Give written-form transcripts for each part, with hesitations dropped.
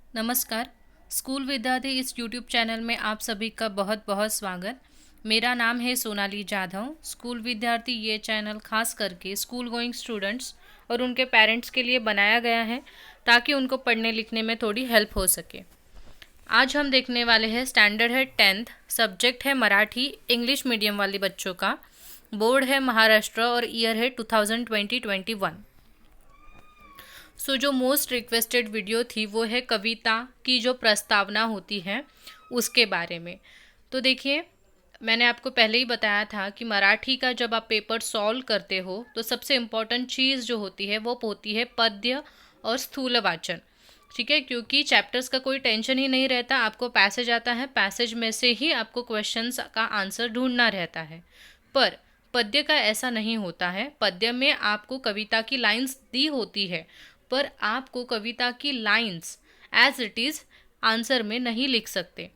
नमस्कार। स्कूल विद्यार्थी इस यूट्यूब चैनल में आप सभी का बहुत बहुत स्वागत। मेरा नाम है सोनाली जाधव। स्कूल विद्यार्थी ये चैनल खास करके स्कूल गोइंग स्टूडेंट्स और उनके पेरेंट्स के लिए बनाया गया है ताकि उनको पढ़ने लिखने में थोड़ी हेल्प हो सके। आज हम देखने वाले हैं, स्टैंडर्ड है 10th, सब्जेक्ट है मराठी, इंग्लिश मीडियम वाले बच्चों का, बोर्ड है महाराष्ट्र और ईयर है 2020-21। जो मोस्ट रिक्वेस्टेड वीडियो थी वो है कविता की जो प्रस्तावना होती है उसके बारे में। तो देखिए, मैंने आपको पहले ही बताया था कि मराठी का जब आप पेपर सॉल्व करते हो तो सबसे इम्पॉर्टेंट चीज़ जो होती है वो होती है पद्य और स्थूल वाचन। ठीक है, क्योंकि चैप्टर्स का कोई टेंशन ही नहीं रहता, आपको पैसेज आता है, पैसेज में से ही आपको क्वेश्चंस का आंसर ढूंढना रहता है। पर पद्य का ऐसा नहीं होता है। पद्य में आपको कविता की लाइंस दी होती है, पर आपको कविता की lines as it is answer में नहीं लिख सकते।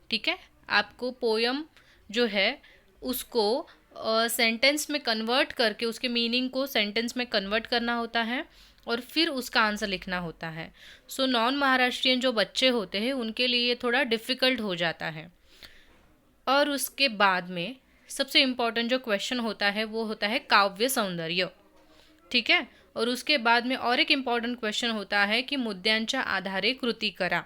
ठीक है, आपको पोयम जो है उसको सेंटेंस में कन्वर्ट करके उसके मीनिंग को सेंटेंस में कन्वर्ट करना होता है और फिर उसका आंसर लिखना होता है। नॉन महाराष्ट्रियन जो बच्चे होते हैं उनके लिए ये थोड़ा डिफ़िकल्ट हो जाता है। और उसके बाद में सबसे इम्पॉर्टेंट जो क्वेश्चन होता है वो होता है काव्य सौंदर्य। ठीक है, और उसके बाद में और एक इम्पॉर्टंट क्वेश्चन होता है कि मुद्द्यांच्या आधारे कृती करा।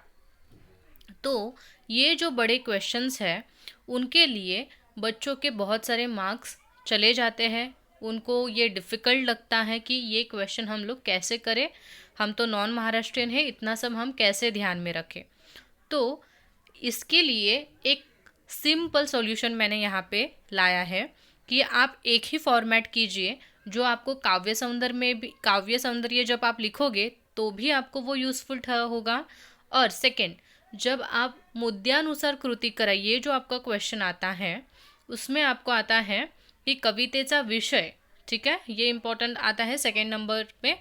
तो ये जो बड़े क्वेश्चंस हैं उनके लिए बच्चों के बहुत सारे मार्क्स चले जाते हैं। उनको ये डिफ़िकल्ट लगता है कि ये क्वेश्चन हम लोग कैसे करें, हम तो नॉन महाराष्ट्रियन है, इतना सब हम कैसे ध्यान में रखें। तो इसके लिए एक सिंपल सॉल्यूशन मैंने यहाँ पे लाया है कि आप एक ही फॉर्मेट कीजिए जो आपको काव्य सौंदर्य में भी, काव्य सौंदर्य जब आप लिखोगे तो भी आपको वो यूज़फुल होगा। और सेकंड, जब आप मुद्द्यानुसार कृती कराइए, जो आपका क्वेश्चन आता है उसमें आपको आता है कि कवितेचा विषय, ठीक है, ये इम्पॉर्टेंट आता है सेकेंड नंबर पे।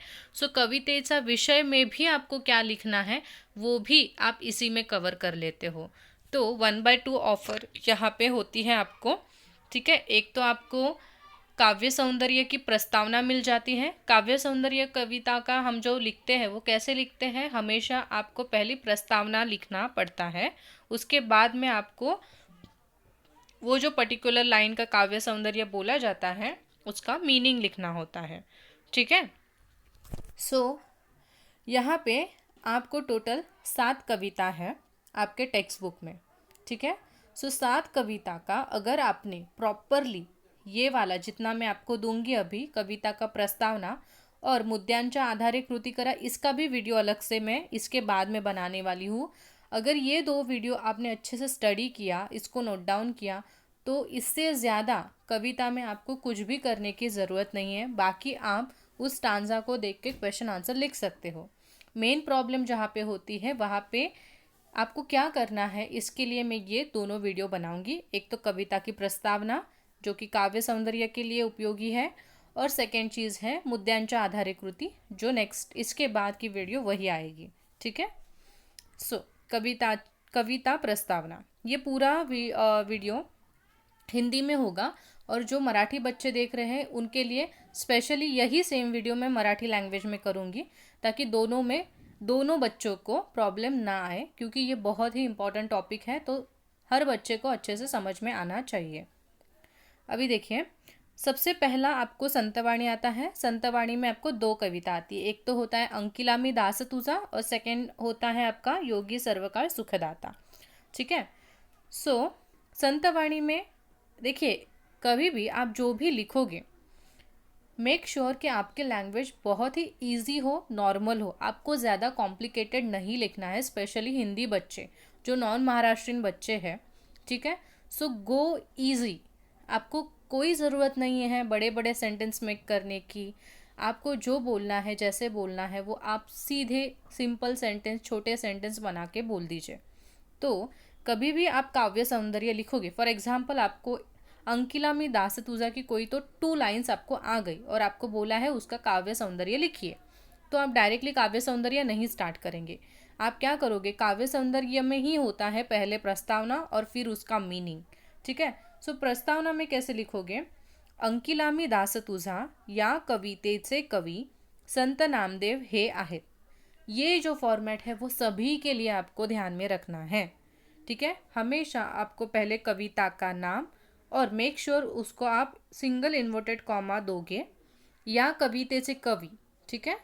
कवितेचा विषय में भी आपको क्या लिखना है वो भी आप इसी में कवर कर लेते हो। तो 1/2 ऑफर यहाँ पे होती है आपको। ठीक है, एक तो आपको काव्य सौंदर्य की प्रस्तावना मिल जाती है। काव्य सौंदर्य कविता का हम जो लिखते हैं वो कैसे लिखते हैं, हमेशा आपको पहली प्रस्तावना लिखना पड़ता है, उसके बाद में आपको वो जो पर्टिकुलर लाइन का काव्य सौंदर्य बोला जाता है उसका मीनिंग लिखना होता है। ठीक है, यहाँ पे आपको टोटल 7 कविता है आपके टेक्स्ट बुक में। ठीक है, 7 कविता का अगर आपने प्रॉपरली ये वाला जितना मैं आपको दूंगी अभी, कविता का प्रस्तावना और मुद्द्यांच्या आधारे कृती करा, इसका भी वीडियो अलग से मैं इसके बाद में बनाने वाली हूँ। अगर ये 2 वीडियो आपने अच्छे से स्टडी किया, इसको नोट डाउन किया, तो इससे ज़्यादा कविता में आपको कुछ भी करने की ज़रूरत नहीं है। बाकी आप उस स्टांजा को देख के क्वेश्चन आंसर लिख सकते हो। मेन प्रॉब्लम जहाँ पे होती है वहाँ पे आपको क्या करना है, इसके लिए मैं ये दोनों वीडियो बनाऊंगी। एक तो कविता की प्रस्तावना जो कि काव्य सौंदर्य के लिए उपयोगी है, और सेकेंड चीज़ है मुद्द्यांच्या आधारे कृति, जो नेक्स्ट इसके बाद की वीडियो वही आएगी। ठीक है, कविता कविता प्रस्तावना ये पूरा वीडियो हिंदी में होगा, और जो मराठी बच्चे देख रहे हैं उनके लिए स्पेशली यही सेम वीडियो मैं मराठी लैंग्वेज में करूँगी ताकि दोनों बच्चों को प्रॉब्लम ना आए, क्योंकि ये बहुत ही इम्पॉर्टेंट टॉपिक है, तो हर बच्चे को अच्छे से समझ में आना चाहिए। अभी देखिए, सबसे पहला आपको संतवाणी आता है। संतवाणी में आपको 2 कविता आती है, एक तो होता है अंकिलामी दास तुझा और सेकंड होता है आपका योगी सर्वकाळ सुखदाता। ठीक है, संतवाणी में देखिए, कभी भी आप जो भी लिखोगे मेक श्योर कि आपके लैंग्वेज बहुत ही इजी हो, नॉर्मल हो, आपको ज़्यादा कॉम्प्लिकेटेड नहीं लिखना है, स्पेशली हिंदी बच्चे जो नॉन महाराष्ट्रियन बच्चे हैं। ठीक है, गो इजी। आपको कोई ज़रूरत नहीं है बड़े बड़े सेंटेंस मेक करने की। आपको जो बोलना है, जैसे बोलना है, वो आप सीधे सिंपल सेंटेंस, छोटे सेंटेंस बना के बोल दीजिए। तो कभी भी आप काव्य सौंदर्य लिखोगे, फॉर एग्जाम्पल आपको अंकिला मी दास तुझा की कोई तो 2 लाइन्स आपको आ गई और आपको बोला है उसका काव्य सौंदर्य लिखिए, तो आप डायरेक्टली काव्य सौंदर्य नहीं स्टार्ट करेंगे। आप क्या करोगे, काव्य सौंदर्य में ही होता है पहले प्रस्तावना और फिर उसका मीनिंग। ठीक है, प्रस्तावना में कैसे लिखोगे, अंकिला मी दास तुझा या कवितेचे कवी संत नामदेव हे आहेत। ये जो फॉर्मेट है वो सभी के लिए आपको ध्यान में रखना है, ठीक है। हमेशा आपको पहले कविता का नाम और मेक श्योर उसको आप सिंगल इन्वर्टेड कॉमा दोगे, या कविते से कवि, ठीक है।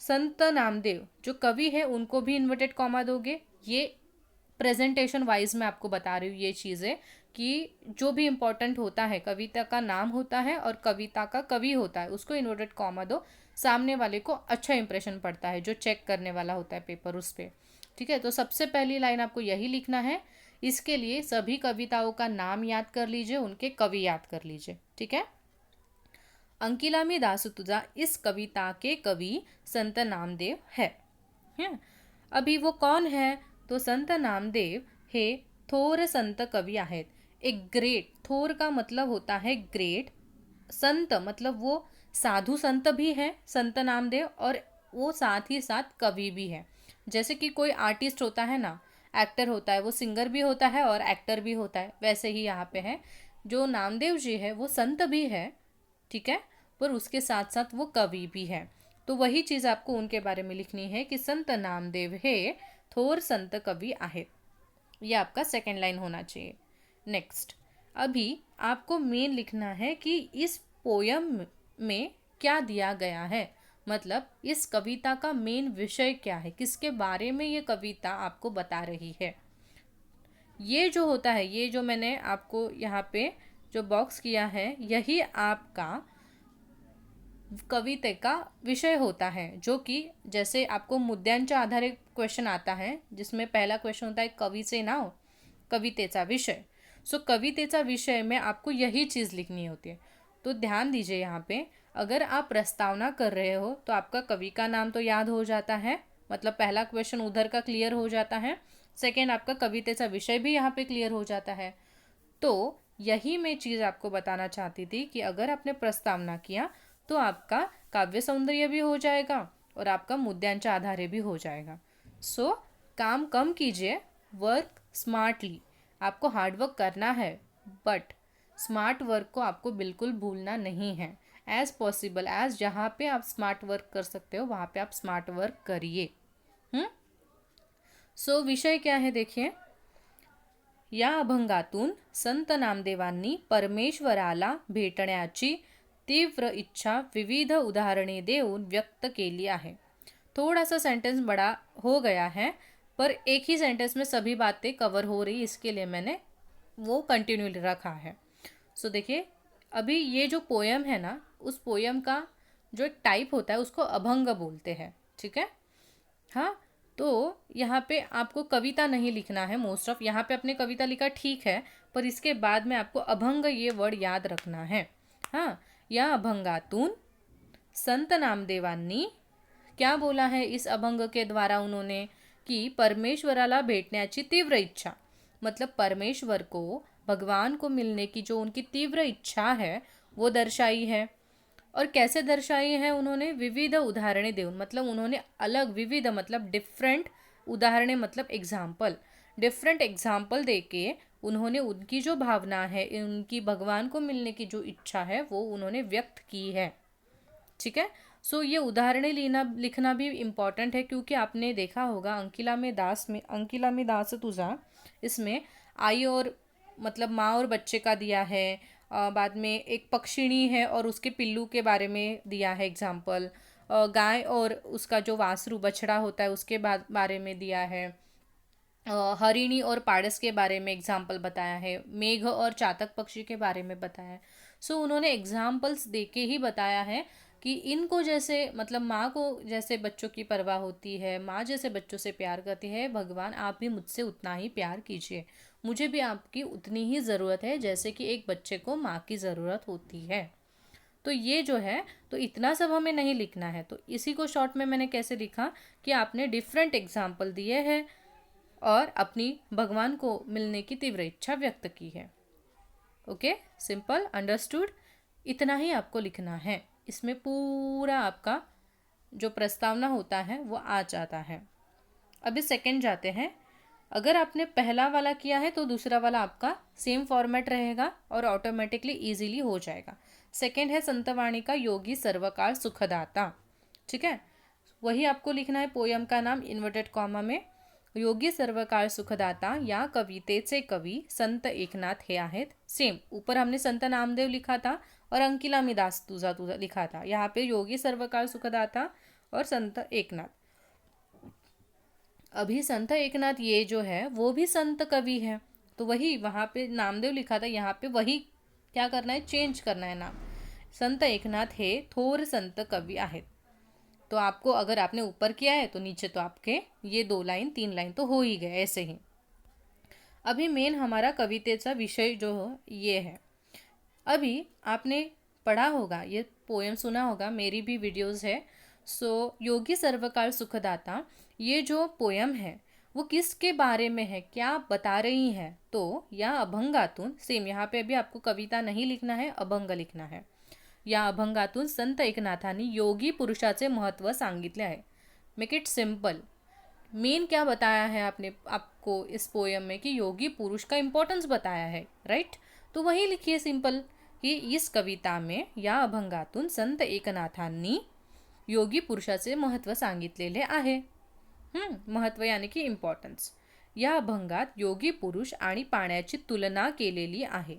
संत नामदेव जो कवि है उनको भी इन्वर्टेड कॉमा दोगे। ये प्रेजेंटेशन वाइज मैं आपको बता रही हूँ ये चीज़ें, कि जो भी इम्पोर्टेंट होता है, कविता का नाम होता है और कविता का कवि होता है, उसको इन्वर्टेड कॉमा दो, सामने वाले को अच्छा इंप्रेशन पड़ता है, जो चेक करने वाला होता है पेपर उस पर, ठीक है। तो सबसे पहली लाइन आपको यही लिखना है। इसके लिए सभी कविताओं का नाम याद कर लीजिए, उनके कवि याद कर लीजिए, ठीक है। अंकिलामी दासतुजा इस कविता के कवि संत नामदेव है। अभी वो कौन है? तो संत नामदेव हे थोर संत कवी आहेत। एक ग्रेट, थोर का मतलब होता है ग्रेट, संत मतलब वो साधु संत भी है संत नामदेव, और वो साथ ही साथ कवि भी है। जैसे कि कोई आर्टिस्ट होता है ना, एक्टर होता है, वो सिंगर भी होता है और एक्टर भी होता है, वैसे ही यहाँ पे है। जो नामदेव जी है वो संत भी है, ठीक है, पर उसके साथ साथ वो कवि भी है। तो वही चीज़ आपको उनके बारे में लिखनी है कि संत नामदेव हे थोर संत कवि आहे। ये आपका सेकेंड लाइन होना चाहिए। नेक्स्ट, अभी आपको मेन लिखना है कि इस पोयम में क्या दिया गया है, मतलब इस कविता का मेन विषय क्या है, किसके बारे में ये कविता आपको बता रही है। ये जो होता है, ये जो मैंने आपको यहाँ पे जो बॉक्स किया है, यही आपका कविते का विषय होता है, जो कि जैसे आपको मुद्द्यांच्या आधारे क्वेश्चन आता है, जिसमें पहला क्वेश्चन होता है कवीचे नाव, कवितेचा विषय। सो कवितेचा विषय में आपको यही चीज़ लिखनी होती है। तो ध्यान दीजिए यहाँ पे, अगर आप प्रस्तावना कर रहे हो तो आपका कवि का नाम तो याद हो जाता है, मतलब पहला क्वेश्चन उधर का क्लियर हो जाता है। सेकेंड, आपका कवितेचा विषय भी यहाँ पे क्लियर हो जाता है। तो यही मैं चीज़ आपको बताना चाहती थी कि अगर आपने प्रस्तावना किया तो आपका काव्य सौंदर्य भी हो जाएगा और आपका मुद्द्यांच्या आधारे भी हो जाएगा। सो काम कम कीजिए, वर्क स्मार्टली। आपको हार्डवर्क करना है, बट स्मार्ट वर्क को आपको बिल्कुल भूलना नहीं है। एज पॉसिबल एज जहाँ पे आप स्मार्ट वर्क कर सकते हो वहाँ पे आप स्मार्ट वर्क करिए। सो विषय क्या है देखिए, या अभंगातून संत नामदेवांनी परमेश्वराला भेटण्याची तीव्र इच्छा विविध उदाहरणे देऊन व्यक्त केली आहे। थोड़ा सा सेंटेंस बड़ा हो गया है, पर एक ही सेंटेंस में सभी बातें कवर हो रही, इसके लिए मैंने वो कंटिन्यू रखा है। सो देखिए, अभी ये जो पोयम है ना, उस पोयम का जो एक टाइप होता है उसको अभंग बोलते हैं, ठीक है। हाँ, तो यहाँ पे आपको कविता नहीं लिखना है मोस्ट ऑफ, यहाँ पे अपने कविता लिखा ठीक है, पर इसके बाद में आपको अभंग ये वर्ड याद रखना है। हाँ, या अभंगातून संत नामदेवांनी क्या बोला है इस अभंग के द्वारा उन्होंने, कि परमेश्वराला भेटण्याची तीव्र इच्छा, मतलब परमेश्वर को, भगवान को मिलने की जो उनकी तीव्र इच्छा है वो दर्शाई है। और कैसे दर्शाई है उन्होंने? विविध उदाहरणें देऊन, मतलब उन्होंने अलग, विविध मतलब डिफरेंट, उदाहरणें मतलब एग्जाम्पल, डिफरेंट एग्जाम्पल दे के उन्होंने उनकी जो भावना है, उनकी भगवान को मिलने की जो इच्छा है वो उन्होंने व्यक्त की है, ठीक है। सो ये उदाहरणें लिखना भी इम्पॉर्टेंट है, क्योंकि आपने देखा होगा अंकिला में दास तुझा, इसमें आई और मतलब माँ और बच्चे का दिया है, बाद में एक पक्षिणी है और उसके पिल्लू के बारे में दिया है एग्जाम्पल, गाय और उसका जो वासरू बछड़ा होता है उसके बारे में दिया है, हरिणी और पाड़स के बारे में एग्जाम्पल बताया है, मेघ और चातक पक्षी के बारे में बताया है। सो उन्होंने एग्जाम्पल्स दे के ही बताया है कि इनको जैसे, मतलब माँ को जैसे बच्चों की परवाह होती है, माँ जैसे बच्चों से प्यार करती है, भगवान आप भी मुझसे उतना ही प्यार कीजिए, मुझे भी आपकी उतनी ही ज़रूरत है जैसे कि एक बच्चे को माँ की ज़रूरत होती है। तो ये जो है, तो इतना सब हमें नहीं लिखना है। तो इसी को शॉर्ट में मैंने कैसे लिखा कि आपने डिफरेंट एग्जाम्पल दिए हैं और अपनी भगवान को मिलने की तीव्र इच्छा व्यक्त की है। Okay, simple, understood. इतना ही आपको लिखना है, इसमें पूरा आपका जो प्रस्तावना होता है वो आ जाता है। अभी सेकंड जाते हैं। अगर आपने पहला वाला किया है तो दूसरा वाला आपका सेम फॉर्मेट रहेगा और ऑटोमेटिकली इजीली हो जाएगा। सेकंड है संतवाणी का योगी सर्वकाल सुखदाता, ठीक है। वही आपको लिखना है पोयम का नाम इन्वर्टेड कॉमा में. योगी सर्वकाळ सुखदाता या कवितेचे कवी संत एकनाथ हे आहेत. सेम ऊपर हमने संत नामदेव लिखा था और अंकिला मिदास तुझा तुझा लिखा था. यहाँ पे योगी सर्वकाळ सुखदाता और संत एकनाथ. अभी संत एकनाथ ये जो है वो भी संत कवि है, तो वही वहाँ पे नामदेव लिखा था, यहाँ पे वही क्या करना है, चेंज करना है नाम. संत एकनाथ हे थोर संत कवि आहेत. तो आपको अगर आपने ऊपर किया है तो नीचे तो आपके ये 2 लाइन 3 लाइन तो हो ही गए ऐसे ही. अभी मेन हमारा कवितेचा विषय जो ये है. अभी आपने पढ़ा होगा, ये पोएम सुना होगा, मेरी भी वीडियोस है. सो योगी सर्वकाळ सुखदाता, ये जो पोएम है वो किसके बारे में है, क्या बता रही है. तो या अभंगातून, सेम यहाँ पे अभी आपको कविता नहीं लिखना है, अभंग लिखना है. या अभंगातून संत एकनाथांनी योगी पुरुषाचे महत्त्व सांगितले आहे. Make it simple. मेन क्या बताया है आपने आपको इस पोयम में कि योगी पुरुष का इम्पोर्टेंस बताया है, राइट. तो वही लिखिए सिंपल कि इस कविता में या अभंगातून संत एकनाथांनी योगी पुरुषाचे महत्त्व सांगितलेले आहे. महत्त्व यानी की इम्पॉर्टन्स. या अभंगात योगी पुरुष आणि पाण्याची तुलना केलेली आहे.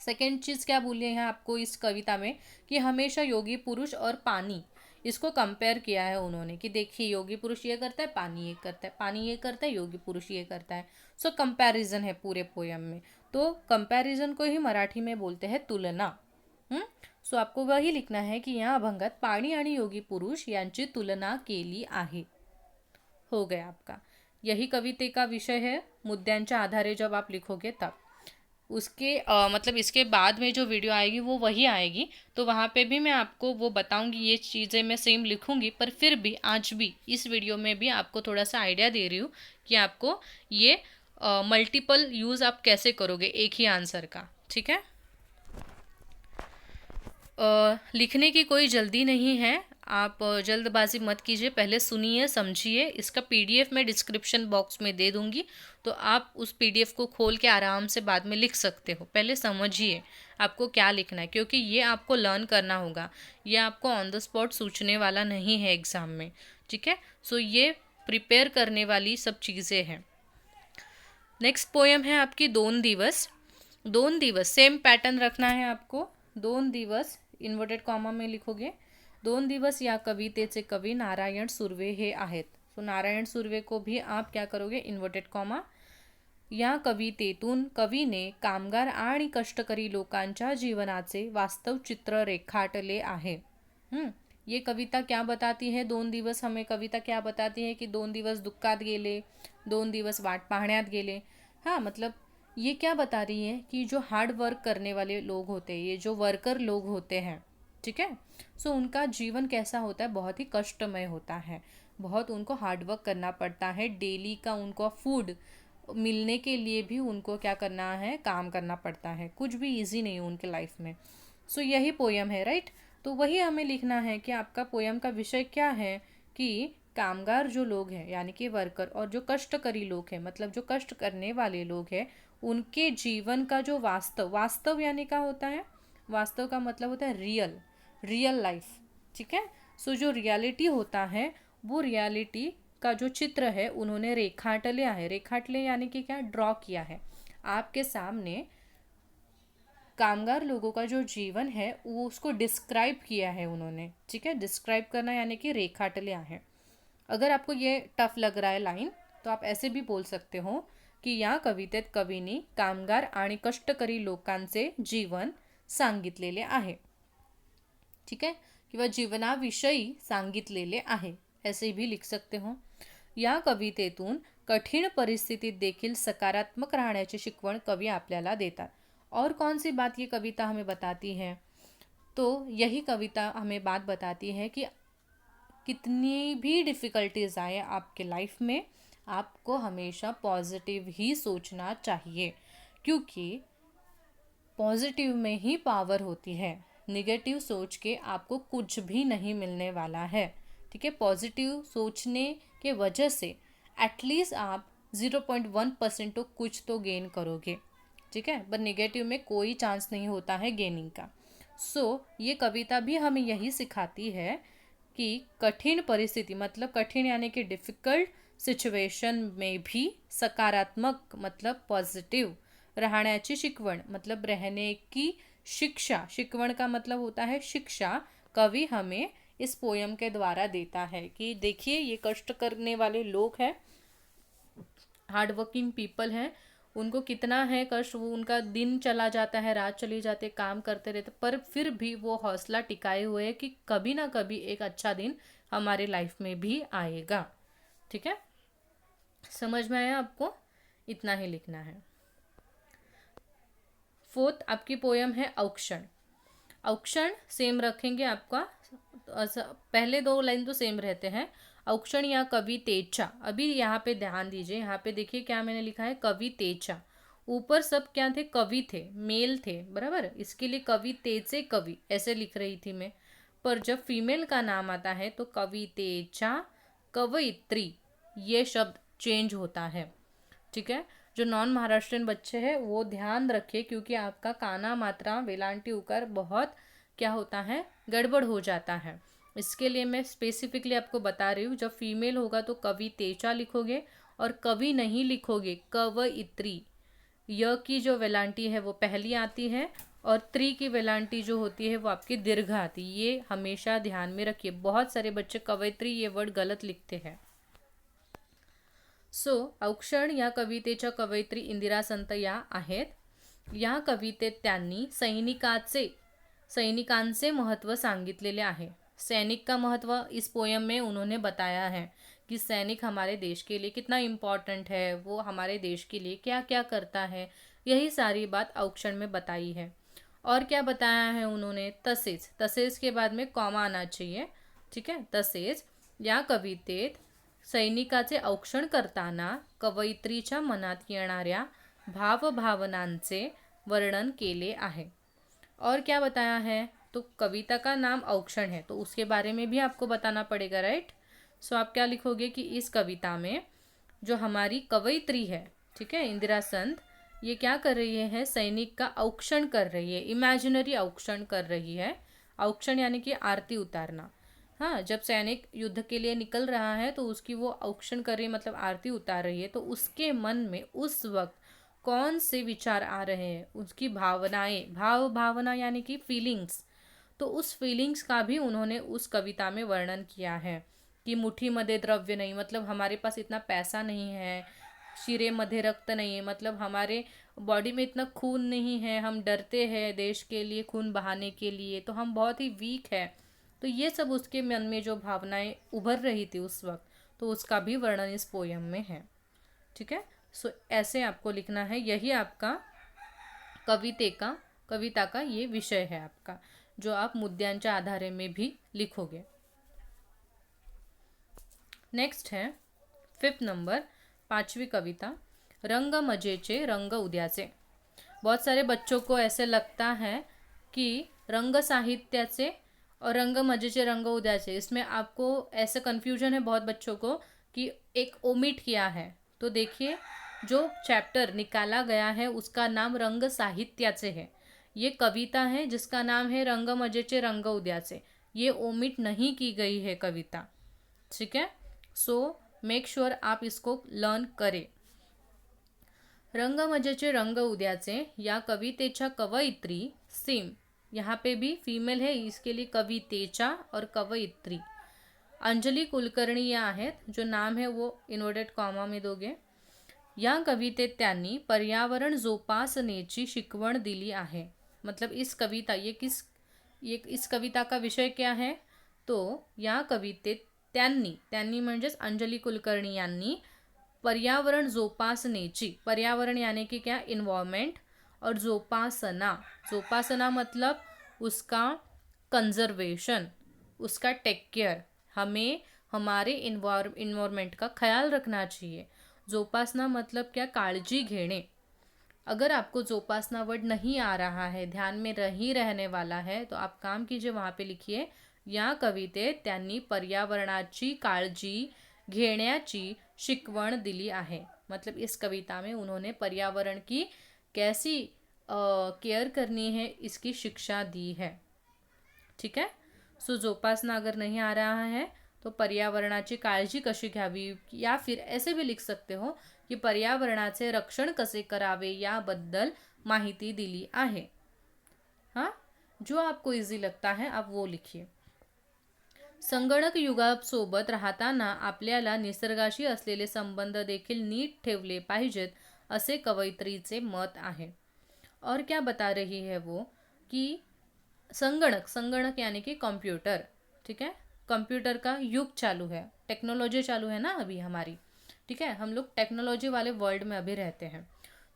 सेकेंड चीज़ क्या बोली है आपको इस कविता में कि हमेशा योगी पुरुष और पानी इसको कंपेयर किया है उन्होंने कि देखिए योगी पुरुष ये करता है, पानी ये करता है, पानी ये करता है, योगी पुरुष ये करता है. सो कंपैरिजन है पूरे पोयम में. तो कंपैरिजन को ही मराठी में बोलते हैं तुलना. सो आपको वही लिखना है की या अभंगात पाणी आणि योगी पुरुष यांची तुलना केली आहे. हो गया आपका. यही कविते का विषय है. मुद्द्यांच्या आधारे जब आप लिखोगे तब उसके मतलब इसके बाद में जो वीडियो आएगी वो वही आएगी, तो वहाँ पे भी मैं आपको वो बताऊंगी, ये चीज़ें मैं सेम लिखूंगी. पर फिर भी आज भी इस वीडियो में भी आपको थोड़ा सा आइडिया दे रही हूँ कि आपको ये मल्टीपल यूज़ आप कैसे करोगे एक ही आंसर का. ठीक है. लिखने की कोई जल्दी नहीं है, आप जल्दबाजी मत कीजिए, पहले सुनिए समझिए. इसका पीडीएफ मैं डिस्क्रिप्शन बॉक्स में दे दूंगी, तो आप उस पीडीएफ को खोल के आराम से बाद में लिख सकते हो. पहले समझिए आपको क्या लिखना है, क्योंकि ये आपको लर्न करना होगा. ये आपको ऑन द स्पॉट सूझने वाला नहीं है एग्ज़ाम में. ठीक है. सो ये प्रिपेयर करने वाली सब चीज़ें हैं. नेक्स्ट पोएम है आपकी 2 दिवस. 2 दिवस सेम पैटर्न रखना है आपको. 2 दिवस इन्वर्टेड कॉमा में लिखोगे. 2 दिवस या कवितेचे कवी नारायण सुर्वे हे आहेत. सो नारायण सुर्वे को भी आप क्या करोगे, इन्वर्टेड कॉमा. या कवितेतून कवीने कामगार आणि कष्टकरी लोकांच्या जीवनाचे वास्तव चित्र रेखाटले आहे. ये कविता क्या बताती है, 2 दिवस हमें कविता क्या बताती है कि 2 दिवस दुःखात गेले, 2 दिवस वाट पाहण्यात गेले. हाँ, मतलब ये क्या बता रही है कि जो हार्ड वर्क करने वाले लोग होते हैं, ये जो वर्कर लोग होते हैं, ठीक है, सो उनका जीवन कैसा होता है, बहुत ही कष्टमय होता है. बहुत उनको हार्ड वर्क करना पड़ता है. डेली का उनको फूड मिलने के लिए भी उनको क्या करना है, काम करना पड़ता है. कुछ भी इजी नहीं है उनके लाइफ में. सो यही पोयम है, राइट. तो वही हमें लिखना है कि आपका पोयम का विषय क्या है कि कामगार जो लोग हैं यानी कि वर्कर और जो कष्टकरी लोग हैं, मतलब जो कष्ट करने वाले लोग हैं, उनके जीवन का जो वास्तव यानी क्या होता है, वास्तव का मतलब होता है रियल लाइफ. ठीक है. सो जो रियलिटी होता है वो रियलिटी का जो चित्र है उन्होंने रेखाटले है. रेखाटले यानी कि क्या, ड्रॉ किया है. आपके सामने कामगार लोगों का जो जीवन है वो उसको डिस्क्राइब किया है उन्होंने. ठीक है. डिस्क्राइब करना यानी कि रेखाटले है. अगर आपको ये टफ लग रहा है लाइन, तो आप ऐसे भी बोल सकते हो की या कवितेत कवींनी कामगार आणि कष्टकरी लोकांचे जीवन सांगितलेले आहे. ठीक है. किंवा जीवनाविषयी सांगितलेले आहे, ऐसे भी लिख सकते हो. या कवितेतून कठीण परिस्थितीत देखील सकारात्मक राहण्याची शिकवण कवी आपल्याला देतात. और कौन सी बात ये कविता हमें बताती है, तो यही कविता हमें बात बताती है कि कितनी भी डिफ़िकल्टीज़ आए आपके लाइफ में, आपको हमेशा पॉजिटिव ही सोचना चाहिए, क्योंकि पॉजिटिव में ही पावर होती है. निगेटिव सोच के आपको कुछ भी नहीं मिलने वाला है. ठीक है. पॉजिटिव सोचने के वजह से एटलीस्ट आप 0.1% तो कुछ तो गेन करोगे. ठीक है. पर निगेटिव में कोई चांस नहीं होता है गेनिंग का. सो ये कविता भी हमें यही सिखाती है की कठीण परिस्थिती मतलब कठीण यानी कि डिफ़िकल्ट सिच्युएशन में भी सकारात्मक मतलब पॉझिटिव्ह राहण्याची शिकवण मतलब रहने की शिक्षा, शिकवण का मतलब होता है शिक्षा, कवि हमें इस पोयम के द्वारा देता है कि देखिए ये कष्ट करने वाले लोग हैं, हार्ड वर्किंग पीपल हैं, उनको कितना है कष्ट, वो उनका दिन चला जाता है, रात चली जाती है, काम करते रहते, पर फिर भी वो हौसला टिकाए हुए है कि कभी ना कभी एक अच्छा दिन हमारे लाइफ में भी आएगा। ठीक है, समझ में आया आपको? इतना ही लिखना है। फोर्थ आपकी पोयम है औक्षण। औक्षण सेम रखेंगे आपका, पहले दो लाइन तो सेम रहते हैं। औक्षण या कवि तेजा, अभी यहाँ पे ध्यान दीजिए, यहाँ पे देखिए क्या मैंने लिखा है, कवि तेजा। ऊपर सब क्या थे, कवि थे, मेल थे, बराबर, इसके लिए कवि तेजे कवि ऐसे लिख रही थी मैं, पर जब फीमेल का नाम आता है तो कवि तेजा कवयित्री ये शब्द चेंज होता है। ठीक है, जो नॉन महाराष्ट्रियन बच्चे हैं वो ध्यान रखें, क्योंकि आपका काना मात्रा वेलांटी उकार बहुत क्या होता है, गड़बड़ हो जाता है। इसके लिए मैं स्पेसिफिकली आपको बता रही हूँ, जब फीमेल होगा तो कवि तेजा लिखोगे, और कवि नहीं लिखोगे कवयित्री। य की जो वेलांटी है वो पहली आती है, और त्री की वेलांटी जो होती है वो आपकी दीर्घ आती है। ये हमेशा ध्यान में रखिए, बहुत सारे बच्चे कवयित्री ये वर्ड गलत लिखते हैं। औक्षण या कवितेच्या कवयित्री इंदिरा संत या आहेत। या कवितेत त्यांनी सैनिकांचे महत्व सांगितलेले आहे। सैनिक का महत्व इस पोयम में उन्होंने बताया है कि सैनिक हमारे देश के लिए कितना इम्पॉर्टेंट है, वो हमारे देश के लिए क्या क्या करता है, यही सारी बात औक्षण में बताई है। और क्या बताया है उन्होंने, तसेच, तसेच के बाद में कॉमा आना चाहिए। ठीक है, तसेच या कवितेत सैनिकाचे औक्षण करताना कवयित्रीच्या मनात येणाऱ्या भावभावनांचे वर्णन केले आहे। और क्या बताया है, तो कविता का नाम औक्षण है तो उसके बारे में भी आपको बताना पड़ेगा, राइट। आप क्या लिखोगे कि इस कविता में जो हमारी कवयित्री है, ठीक है, इंदिरा संत, ये क्या कर रही है, सैनिक का औक्षण कर रही है, इमेजिनरी औक्षण कर रही है। औक्षण यानी कि आरती उतारना। हाँ, जब सैनिक युद्ध के लिए निकल रहा है तो उसकी वो औक्षण कर रही है मतलब आरती उतार रही है, तो उसके मन में उस वक्त कौन से विचार आ रहे हैं, उसकी भावनाएं, भावना यानी कि फीलिंग्स, तो उस फीलिंग्स का भी उन्होंने उस कविता में वर्णन किया है कि मुट्ठी मध्ये द्रव्य नहीं मतलब हमारे पास इतना पैसा नहीं है, शिरे मध्ये रक्त नहीं है मतलब हमारे बॉडी में इतना खून नहीं है, हम डरते हैं देश के लिए खून बहाने के लिए, तो हम बहुत ही वीक है। तो ये सब उसके मन में जो भावनाएं उभर रही थी उस वक्त, तो उसका भी वर्णन इस पोयम में है। ठीक है, ऐसे आपको लिखना है, यही आपका कविता का ये विषय है आपका, जो आप मुद्द्यांच्या आधारे में भी लिखोगे। नेक्स्ट है 5th नंबर, 5वीं कविता, रंग मजेचे रंग उद्याचे। बहुत सारे बच्चों को ऐसे लगता है कि रंग साहित्याचे और रंग मजेचे रंग उद्याचे, इसमें आपको ऐसे कन्फ्यूजन है बहुत बच्चों को कि एक ओमिट किया है। तो देखिए, जो चैप्टर निकाला गया है उसका नाम रंग साहित्याचे है, ये कविता है जिसका नाम है रंग मजेचे रंग उद्याचे, ये ओमिट नहीं की गई है कविता। ठीक है, मेक श्योर आप इसको लर्न करें। रंग मजेचे रंग उद्याचे या कवितेच्या कवयित्री सेम, यहाँ पे भी फीमेल है, इसके लिए कवितेच्या और कवयित्री अंजली कुलकर्णी या आहेत, जो नाम है वो इन्वर्टेड कॉमा में दोगे। या कवितेत त्यांनी पर्यावरण जोपासनेची शिकवण दिली आहे। मतलब इस कविता का विषय क्या है, तो या कवितेत त्यांनी म्हणजेच अंजली कुलकर्णी यांनी पर्यावरण जोपासनेची, पर्यावरण यानी कि क्या, इन्वायरमेंट, और जोपासना मतलब उसका कंजर्वेशन, उसका टेक केयर, हमें हमारे इन्वायरमेंट का ख्याल रखना चाहिए। जोपासना मतलब क्या, काळजी घेणे। अगर आपको जोपासना वर्ड नहीं आ रहा है, ध्यान में नहीं रहने वाला है, तो आप काम कीजिए, वहाँ पे लिखिए या कवितेत त्यांनी पर्यावरणाची काळजी घेण्याची शिकवण दिली आहे। मतलब इस कविता में उन्होंने पर्यावरण की कैसी केयर करनी है इसकी शिक्षा दी है। ठीक है, सो जोपासना अगर नहीं आ रहा है तो पर्यावरणाची काळजी कशी घ्यावी, या फिर ऐसे भी लिख सकते हो की पर्यावरणाचे रक्षण कसे करावे याबद्दल माहिती दिली आहे. हाँ, जो आपको इजी लगता है आप वो लिखिए. संगणक युगासोबत राहताना आपल्याला निसर्गाशी असलेले संबंध देखील नीट ठेवले पाहिजेत असे कवयित्रीचे मत आहे. और क्या बता रही है वो कि संगणक यानी कि कंप्यूटर, ठीक है, कंप्यूटर का युग चालू है, टेक्नोलॉजी चालू है ना अभी हमारी, ठीक है, हम लोग टेक्नोलॉजी वाले वर्ल्ड में अभी रहते हैं.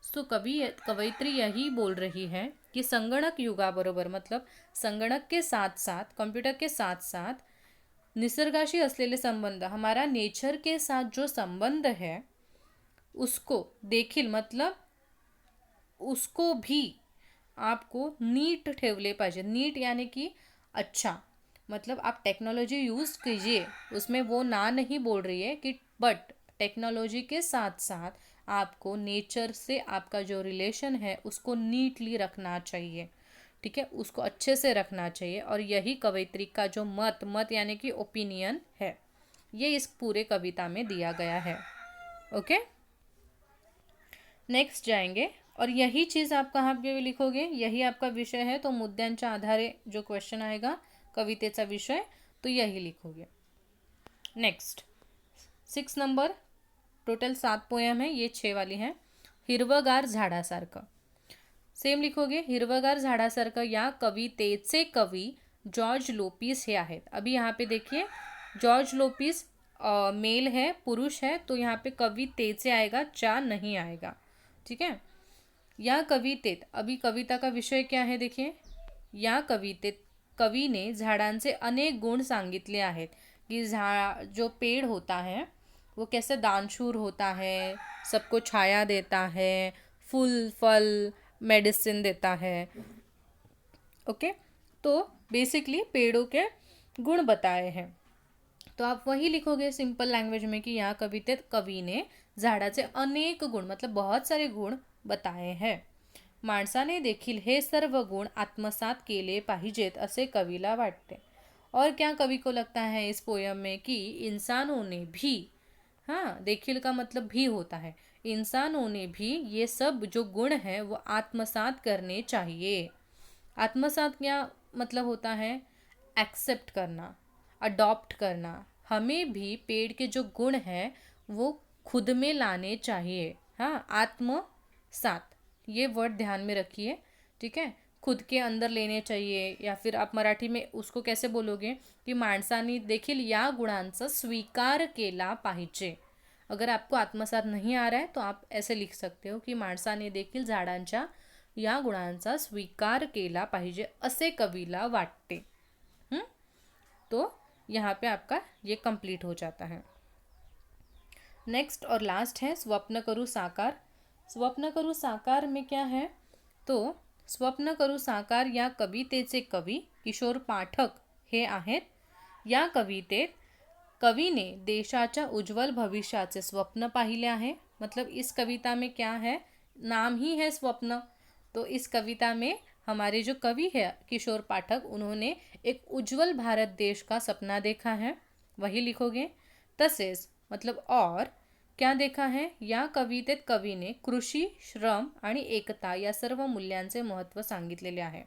तो कवयित्री यही बोल रही है कि संगणक युगाबरोबर मतलब संगणक के साथ साथ, कंप्यूटर के साथ साथ निसर्गाशी असलेले संबंध, हमारा नेचर के साथ जो संबंध है उसको देखील मतलब उसको भी आपको नीट ठेवले पाहिजे. नीट यानी कि अच्छा, मतलब आप टेक्नोलॉजी यूज़ कीजिए, उसमें वो ना नहीं बोल रही है कि, बट टेक्नोलॉजी के साथ साथ आपको नेचर से आपका जो रिलेशन है उसको नीटली रखना चाहिए, ठीक है, उसको अच्छे से रखना चाहिए. और यही कवयित्री का जो मत यानी कि ओपिनियन है, ये इस पूरे कविता में दिया गया है. ओके, नेक्स्ट जाएंगे. और यही चीज़ आप कहाँ पे लिखोगे, यही आपका विषय है तो मुद्द्यांच्या आधारे जो क्वेश्चन आएगा कवितेचा विषय तो यही लिखोगे. नेक्स्ट 6 नंबर, टोटल 7 पोयम है, ये 6 वाली हैं. हिरवगार झाडासारखं, सेम लिखोगे. हिरवगार झाडासारखं या कवितेचे कवी जॉर्ज लोपिस हे आहेत. अभी यहाँ पे देखिए जॉर्ज लोपिस मेल है, पुरुष है, तो यहाँ पे कवितेचे आएगा, चा नहीं आएगा, ठीक है. या कवितेत, अभी कविता का विषय क्या है देखिए. या कवितेत कवीने झाडांचे अनेक गुण सांगितले आहेत कि जो पेड़ होता है वो कैसे दानशूर होता है, सबको छाया देता है, फूल फल मेडिसिन देता है. ओके, तो बेसिकली पेड़ों के गुण बताए हैं. तो आप वही लिखोगे सिंपल लैंग्वेज में कि यहाँ कवितेत कवी ने झाडाचे अनेक गुण मतलब बहुत सारे गुण बताए हैं. माणसाने देखील हे सर्व गुण आत्मसात केले पाहिजेत असे कवीला वाटते. और क्या कवि को लगता है इस पोयम में कि इंसानों ने भी, हाँ, देखील का मतलब भी होता है, इंसानों ने भी ये सब जो गुण हैं वो आत्मसात करने चाहिए. आत्मसात क्या मतलब होता है, एक्सेप्ट करना, अडॉप्ट करना. हमें भी पेड़ के जो गुण हैं वो खुद में लाने चाहिए. हाँ, आत्मसात ये वर्ड ध्यान में रखिए, ठीक है, खुद के अंदर लेने चाहिए. या फिर आप मराठी में उसको कैसे बोलोगे की माणसाने देखील या गुणांचा स्वीकार केला पाहिजे. अगर आपको आत्मसात नहीं आ रहा है तो आप ऐसे लिख सकते हो की माणसाने देखील झाडांच्या या गुणांचा स्वीकार केला पाहिजे असे कवीला वाटते. तो यहाँ पे आपका ये कंप्लीट हो जाता है. नेक्स्ट और लास्ट है स्वप्न करू साकार. स्वप्न करू साकार में क्या है, तो स्वप्न करू साकार या कवितेचे कवी किशोर पाठक हे आहेत. या कवितेत कवीने देशाच्या उज्ज्वल भविष्याचे स्वप्न पाहिले आहे. मतलब इस कविता में क्या है, नाम ही है स्वप्न. तो इस कविता में हमारे जो कवि है किशोर पाठक, उन्होंने एक उज्ज्वल भारत देश का सपना देखा है, वही लिखोगे. तसेच मतलब और क्या देखा है, या कवितेत कवीने कृषी, श्रम आणि एकता या सर्व मूल्यांचे महत्त्व सांगितलेले आहे.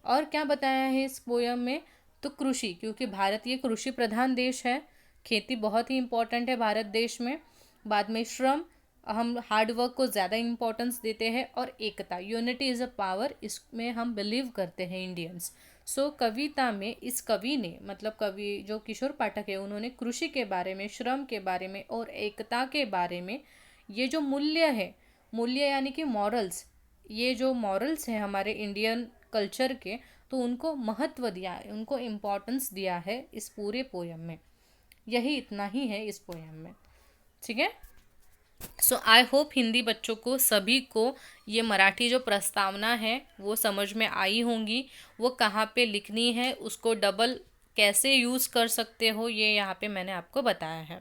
और क्या बताया है इस पोयम में, तो कृषि, क्योंकि भारत ये कृषि प्रधान देश है, खेती बहुत ही इम्पोर्टेंट है भारत देश में. बाद में श्रम, हम हार्डवर्क को ज़्यादा इम्पोर्टेंस देते हैं. और एकता, यूनिटी इज़ अ पावर, इसमें हम बिलीव करते हैं इंडियंस. सो कविता में इस कवि ने मतलब कवि जो किशोर पाठक है उन्होंने कृषि के बारे में, श्रम के बारे में और एकता के बारे में, ये जो मूल्य है, मूल्य यानी कि मॉरल्स, ये जो मॉरल्स हैं हमारे इंडियन कल्चर के, तो उनको महत्व दिया है, उनको इम्पोर्टेंस दिया है इस पूरे पोयम में. यही इतना ही है इस पोयम में, ठीक है. सो आई होप हिंदी बच्चों को सभी को ये मराठी जो प्रस्तावना है वो समझ में आई होंगी. वो कहाँ पे लिखनी है, उसको डबल कैसे यूज़ कर सकते हो, ये यहाँ पे मैंने आपको बताया है.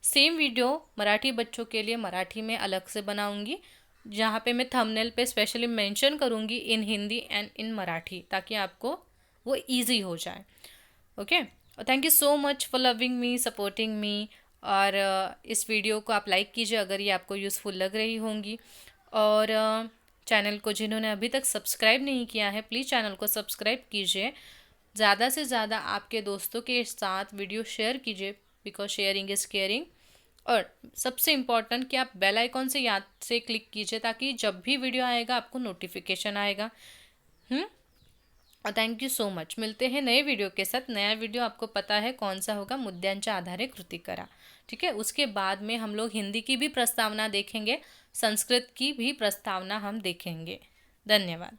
सेम वीडियो मराठी बच्चों के लिए मराठी में अलग से बनाऊंगी, जहाँ पे मैं थंबनेल पे स्पेशली मेंशन करूँगी इन हिंदी एंड इन मराठी, ताकि आपको वो ईजी हो जाए. ओके, और thank you so much for loving me, supporting me. और इस वीडियो को आप लाइक कीजिए अगर ये आपको यूज़फुल लग रही होंगी। और चैनल को जिन्होंने अभी तक सब्सक्राइब नहीं किया है, प्लीज़ चैनल को सब्सक्राइब कीजिए। ज़्यादा से ज़्यादा आपके दोस्तों के साथ वीडियो शेयर कीजिए, बिकॉज शेयरिंग इज़ केयरिंग। और सबसे इम्पॉर्टेंट कि आप बेल आइकॉन से याद से क्लिक कीजिए, ताकि जब भी वीडियो आएगा आपको नोटिफिकेशन आएगा। और थैंक यू सो मच। मिलते हैं नए वीडियो के साथ। नया वीडियो आपको पता है कौन सा होगा, मुद्द्यांच्या आधारे कृती करा। ठीक है, उसके बाद में हम लोग हिंदी की भी प्रस्तावना देखेंगे, संस्कृत की भी प्रस्तावना हम देखेंगे। धन्यवाद।